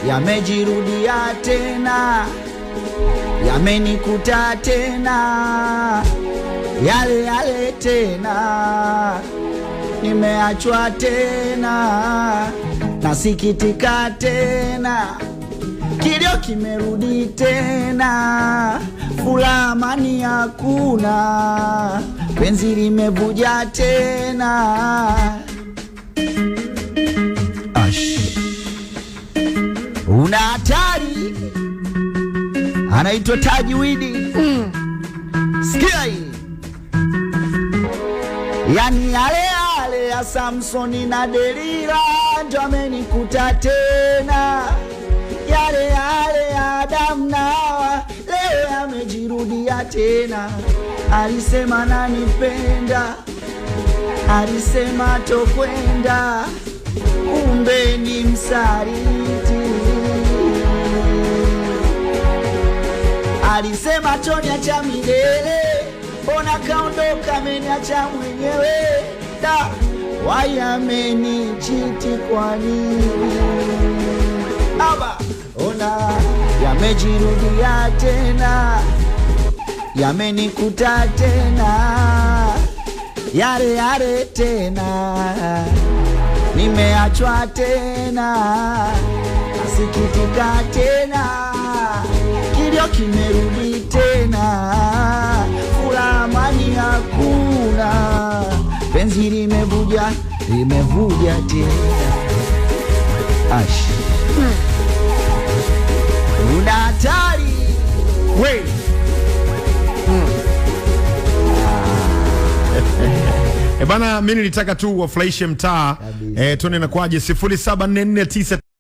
yamejirudia tena, yamenikuta tena, yale yale tena, nimeachwa tena, nasikitika tena, kilio kimerudi tena, furaha amani hakuna, penzi limevuja tena. Una hatari, anaitwa Tajwidi. Sikia hii, yani yale yale ya Samsoni na Delila ndo amenikuta tena, yale yale ya Adamu na Hawa leo yamejirudia tena. Alisema nanipenda, alisema tokwenda, kumbe ni msaliti. Alisema toniacha milele, mbona kaondoka ameniacha mwenyewe. Da, wayamenichiti kwa nini? Aba, ona yamejirudia tena, yamenikuta tena, yale yale tena, nimeachwa tena, nasikitika tena, kilio kimerudi tena, furaha amani hakuna, penzi limevuja tena. Una hatari we. Bana, mimi nilitaka tu wafurahishe mtaa. Tuone inakuaje. 0744